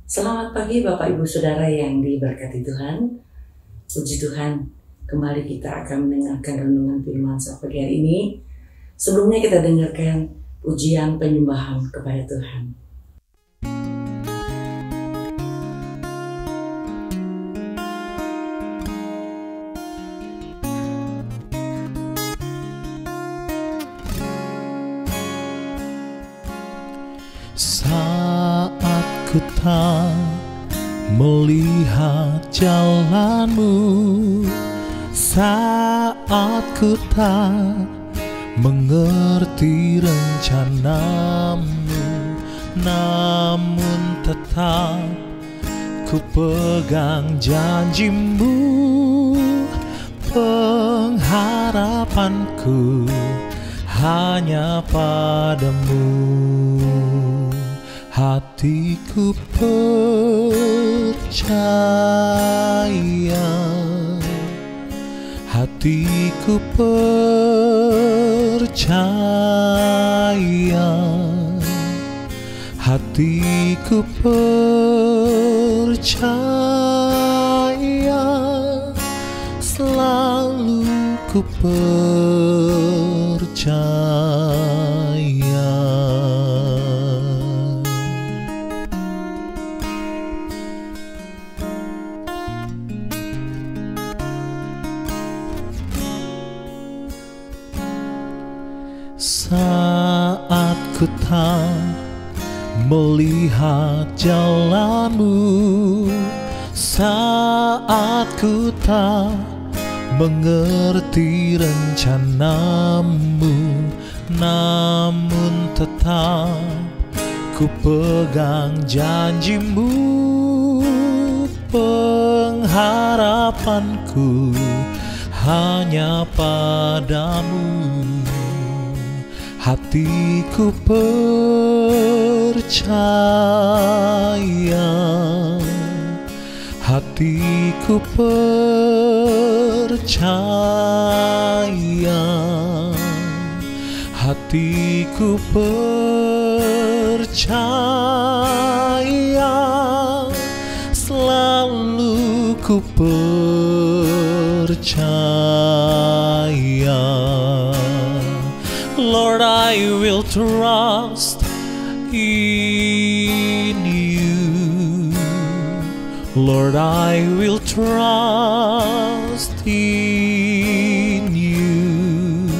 Selamat pagi Bapak Ibu Saudara yang diberkati Tuhan. Puji Tuhan, kembali kita akan mendengarkan renungan firman pagi hari ini. Sebelumnya kita dengarkan pujian penyembahan kepada Tuhan. Saat ku tak melihat jalanmu, saat ku tak mengerti rencanamu, namun tetap ku pegang janjimu. Pengharapanku hanya padamu. Hatiku percaya, hatiku percaya, hatiku percaya, selalu ku percaya. Saat ku tak melihat jalanmu, saat ku tak mengerti rencanamu, namun tetap ku pegang janjimu. Pengharapanku hanya padamu. Hatiku percaya, hatiku percaya, hatiku percaya, selalu ku percaya. Lord, I will trust in you. Lord, I will trust in you.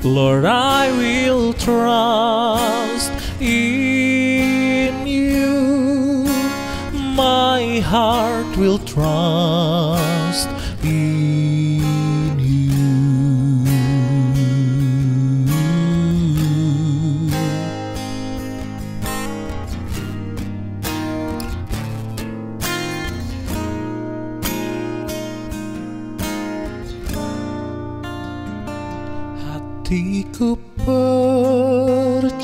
Lord, I will trust in you. My heart will trust in you. Hatiku percaya,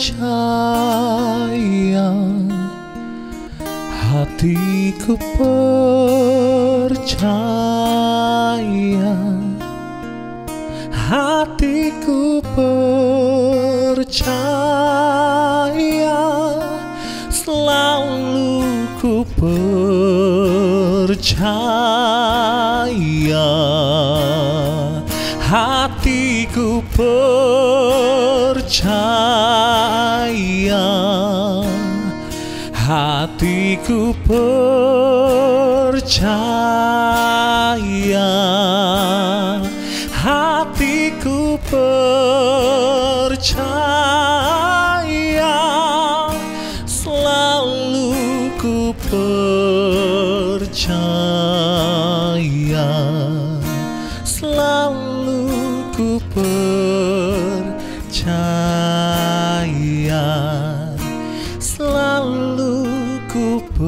hatiku percaya, hatiku percaya, selalu ku percaya. Hatiku percaya, hatiku percaya, hatiku percaya, selalu ku percaya, selalu ku percaya, selalu ku percaya.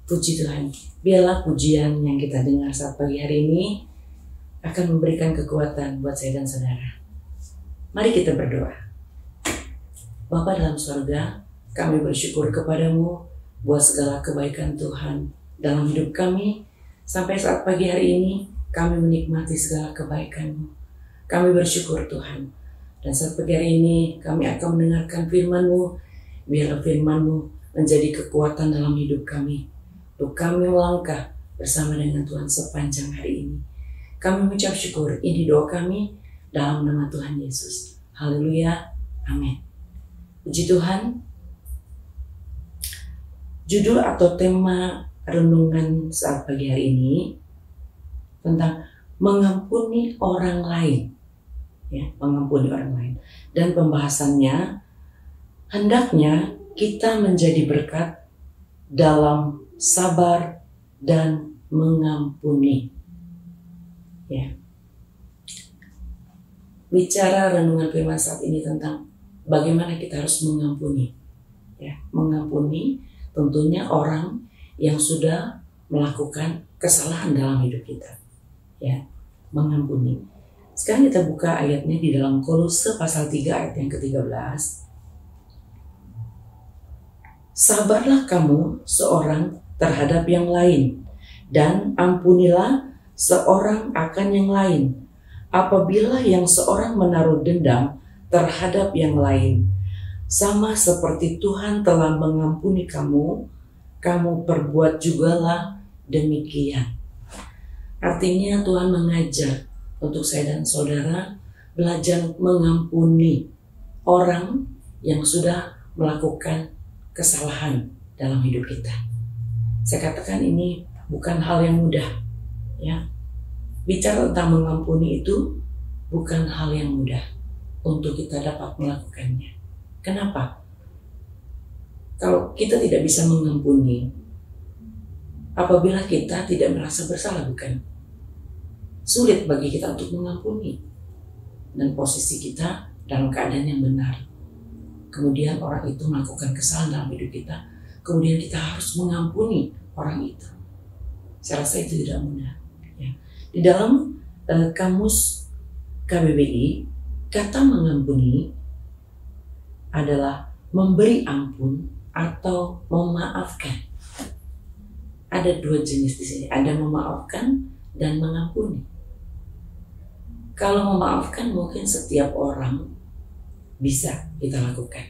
Puji Tuhan, biarlah pujian yang kita dengar saat pagi hari ini akan memberikan kekuatan buat saya dan saudara. Mari kita berdoa. Bapa dalam surga, kami bersyukur kepadamu buat segala kebaikan Tuhan dalam hidup kami. Sampai saat pagi hari ini kami menikmati segala kebaikan-Mu. Kami bersyukur Tuhan. Dan saat pagi hari ini kami akan mendengarkan firman-Mu. Biarlah firman-Mu menjadi kekuatan dalam hidup kami. Untuk kami melangkah bersama dengan Tuhan sepanjang hari ini. Kami mengucap syukur. Ini doa kami dalam nama Tuhan Yesus. Haleluya. Amin. Puji Tuhan. Judul atau tema renungan saat pagi hari ini tentang mengampuni orang lain, ya, mengampuni orang lain. Dan pembahasannya, hendaknya kita menjadi berkat dalam sabar dan mengampuni. Ya. Bicara renungan firman saat ini tentang bagaimana kita harus mengampuni, ya, mengampuni tentunya orang yang sudah melakukan kesalahan dalam hidup kita, ya, mengampuni. Sekarang kita buka ayatnya di dalam Kolose pasal 3 ayat yang ke-13. Sabarlah kamu seorang terhadap yang lain, dan ampunilah seorang akan yang lain. Apabila yang seorang menaruh dendam terhadap yang lain, sama seperti Tuhan telah mengampuni kamu, kamu perbuat jugalah demikian. Artinya Tuhan mengajar untuk saya dan saudara belajar mengampuni orang yang sudah melakukan kesalahan dalam hidup kita. Saya katakan ini bukan hal yang mudah, ya. Bicara tentang mengampuni itu bukan hal yang mudah untuk kita dapat melakukannya. Kenapa? Kalau kita tidak bisa mengampuni, apabila kita tidak merasa bersalah, bukan? Sulit bagi kita untuk mengampuni. Dan posisi kita dalam keadaan yang benar. Kemudian orang itu melakukan kesalahan dalam hidup kita. Kemudian kita harus mengampuni orang itu. Saya rasa itu tidak mudah. Ya. Di dalam kamus KBBI, kata mengampuni adalah memberi ampun atau memaafkan. Ada dua jenis di sini, ada memaafkan dan mengampuni. Kalau memaafkan mungkin setiap orang bisa kita lakukan.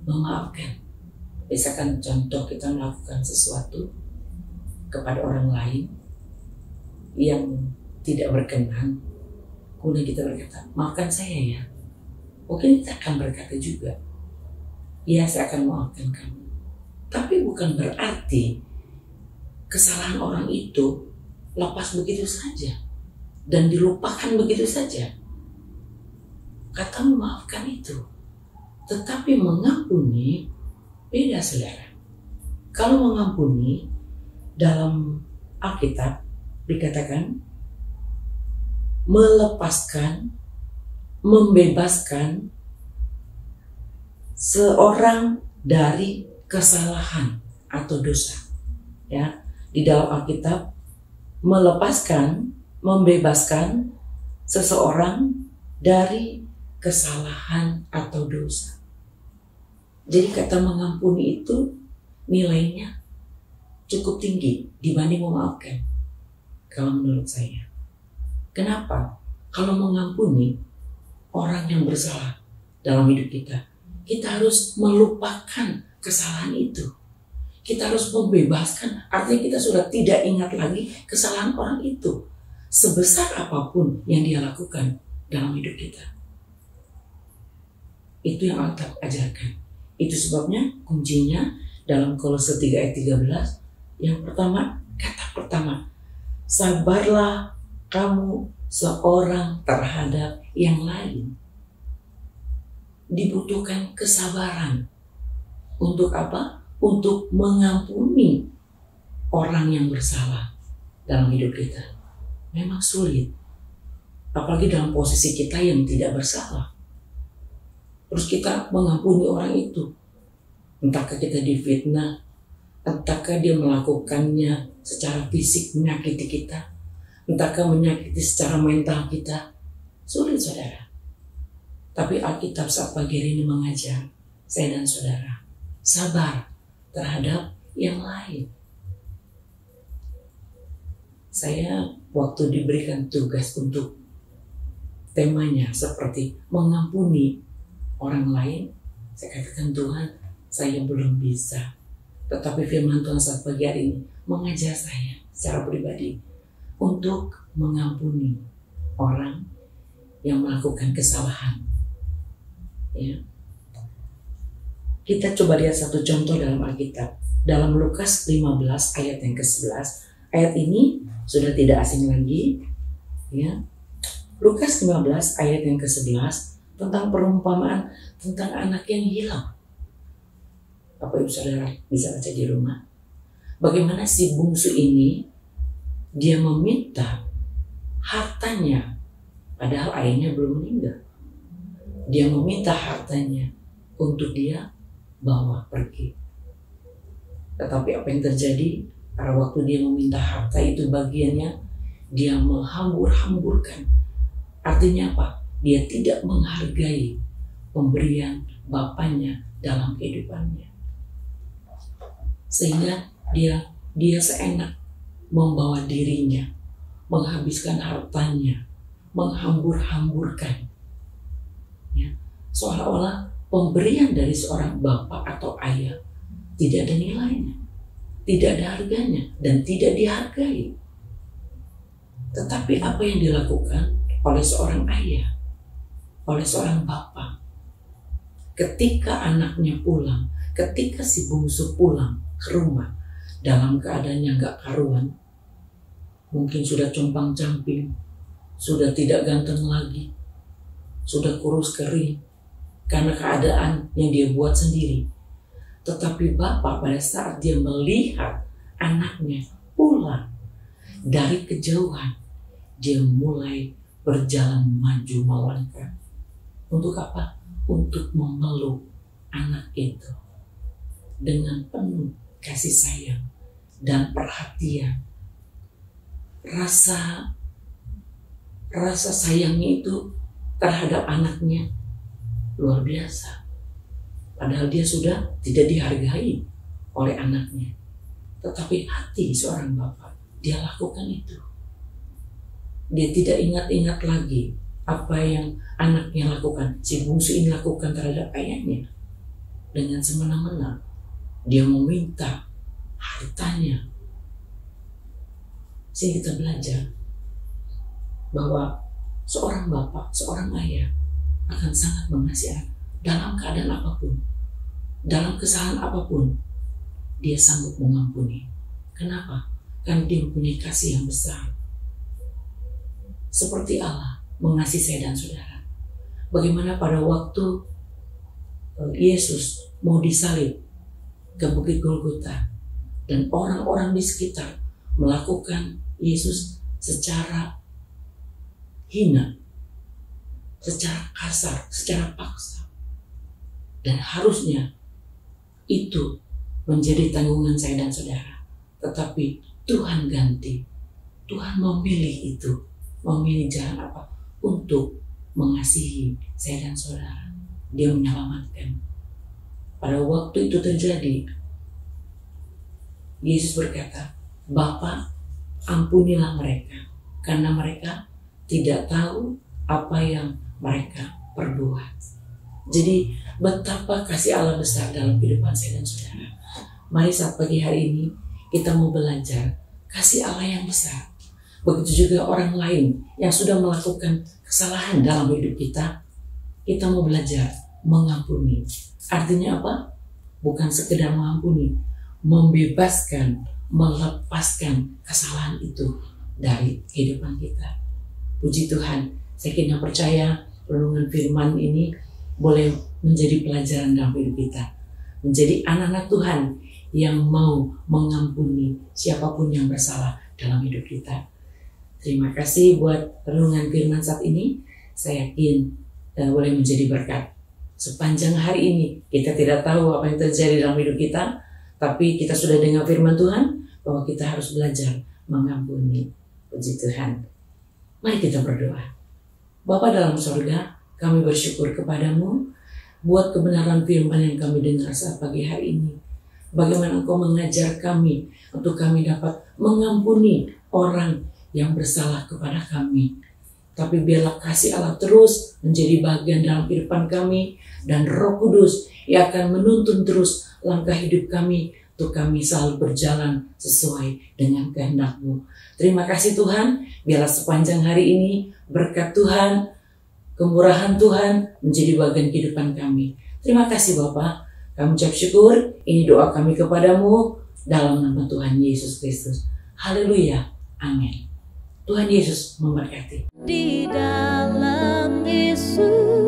Memaafkan, misalkan contoh kita melakukan sesuatu kepada orang lain yang tidak berkenan, kemudian kita berkata, maafkan saya ya. Mungkin kita akan berkata juga, ya saya akan memaafkan kamu. Tapi bukan berarti kesalahan orang itu lepas begitu saja dan dilupakan begitu saja. Kata memaafkan itu. Tetapi mengampuni beda, saudara. Kalau mengampuni dalam Alkitab dikatakan melepaskan, membebaskan seorang dari kesalahan atau dosa. Ya, di dalam Alkitab melepaskan, membebaskan seseorang dari kesalahan atau dosa. Jadi kata mengampuni itu nilainya cukup tinggi dibanding memaafkan. Kalau menurut saya. Kenapa? Kalau mengampuni orang yang bersalah dalam hidup kita, kita harus melupakan kesalahan itu. Kita harus membebaskan, artinya kita sudah tidak ingat lagi kesalahan orang itu. Sebesar apapun yang dia lakukan dalam hidup kita. Itu yang Alkitab ajarkan. Itu sebabnya kuncinya dalam Kolose 3 ayat 13. Yang pertama, kata pertama, sabarlah kamu seorang terhadap yang lain. Dibutuhkan kesabaran. Untuk apa? Untuk mengampuni orang yang bersalah dalam hidup kita. Memang sulit. Apalagi dalam posisi kita yang tidak bersalah. Terus kita mengampuni orang itu. Entahkah kita difitnah, entahkah dia melakukannya secara fisik menyakiti kita, entahkah menyakiti secara mental kita. Sulit, saudara. Tapi Alkitab saat pagi ini mengajar saya dan saudara, sabar terhadap yang lain. Saya waktu diberikan tugas untuk temanya seperti mengampuni orang lain, saya katakan, Tuhan, saya belum bisa. Tetapi firman Tuhan saat pagi hari ini mengajar saya secara pribadi untuk mengampuni orang yang melakukan kesalahan. Ya. Kita coba lihat satu contoh dalam Alkitab. Dalam Lukas 15 ayat yang ke-11. Ayat ini sudah tidak asing lagi. Ya. Lukas 15 ayat yang ke-11 tentang perumpamaan tentang anak yang hilang. Bapak Ibu Saudara bisa baca di rumah. Bagaimana si bungsu ini dia meminta hartanya padahal ayahnya belum meninggal. Dia meminta hartanya untuk dia bawa pergi. Tetapi apa yang terjadi pada waktu dia meminta harta itu, bagiannya dia menghambur-hamburkan. Artinya apa? Dia tidak menghargai pemberian bapaknya dalam kehidupannya. Sehingga dia seenak membawa dirinya, menghabiskan hartanya, menghambur-hamburkan. Ya, seolah-olah pemberian dari seorang bapak atau ayah tidak ada nilainya, tidak ada harganya, dan tidak dihargai. Tetapi apa yang dilakukan oleh seorang ayah, oleh seorang bapak, ketika anaknya pulang, ketika si bungsu pulang ke rumah dalam keadaannya gak karuan, mungkin sudah compang-camping, sudah tidak ganteng lagi, sudah kurus kering karena keadaan yang dia buat sendiri. Tetapi bapak pada saat dia melihat anaknya pulang dari kejauhan, dia mulai berjalan maju melangkah. Untuk apa? Untuk memeluk anak itu dengan penuh kasih sayang dan perhatian. Rasa sayangnya itu terhadap anaknya luar biasa. Padahal dia sudah tidak dihargai oleh anaknya. Tetapi hati seorang bapak, dia lakukan itu. Dia tidak ingat-ingat lagi apa yang anaknya lakukan. Si bungsu ini lakukan terhadap ayahnya. Dengan semena-mena dia meminta hartanya. Sehingga kita belajar bahwa seorang bapak, seorang ayah akan sangat mengasihi anak dalam keadaan apapun, dalam kesalahan apapun, dia sanggup mengampuni. Kenapa? Karena dia mempunyai kasih yang besar. Seperti Allah mengasihi saya dan saudara. Bagaimana pada waktu Yesus mau disalib ke Bukit Golgota dan orang-orang di sekitar melakukan Yesus secara hina, secara kasar, secara paksa. Dan harusnya itu menjadi tanggungan saya dan saudara. Tetapi Tuhan ganti. Tuhan memilih itu. Memilih jalan apa? Untuk mengasihi saya dan saudara. Dia menyelamatkan. Pada waktu itu terjadi, Yesus berkata, Bapa, ampunilah mereka, karena mereka tidak tahu apa yang mereka perbuat. Jadi betapa kasih Allah besar dalam kehidupan saya dan saudara. Mari saat pagi hari ini kita mau belajar kasih Allah yang besar. Begitu juga orang lain yang sudah melakukan kesalahan dalam hidup kita. Kita mau belajar mengampuni. Artinya apa? Bukan sekedar mengampuni, membebaskan, melepaskan kesalahan itu dari kehidupan kita. Puji Tuhan, saya kira percaya renungan firman ini boleh menjadi pelajaran dalam hidup kita. Menjadi anak-anak Tuhan yang mau mengampuni siapapun yang bersalah dalam hidup kita. Terima kasih buat renungan firman saat ini. Saya yakin boleh menjadi berkat. Sepanjang hari ini kita tidak tahu apa yang terjadi dalam hidup kita, tapi kita sudah dengar firman Tuhan bahwa kita harus belajar mengampuni. Puji Tuhan. Mari kita berdoa. Bapa dalam sorga, kami bersyukur kepadamu buat kebenaran firman yang kami dengar saat pagi hari ini. Bagaimana Engkau mengajar kami untuk kami dapat mengampuni orang yang bersalah kepada kami. Tapi biarlah kasih Allah terus menjadi bagian dalam kehidupan kami, dan Roh Kudus yang akan menuntun terus langkah hidup kami untuk kami selalu berjalan sesuai dengan kehendak-Mu. Terima kasih Tuhan, biarlah sepanjang hari ini berkat Tuhan, kemurahan Tuhan menjadi bagian kehidupan kami. Terima kasih Bapa, kami ucap syukur, ini doa kami kepadamu dalam nama Tuhan Yesus Kristus. Haleluya, amin. Tuhan Yesus memberkati. Di dalam Yesus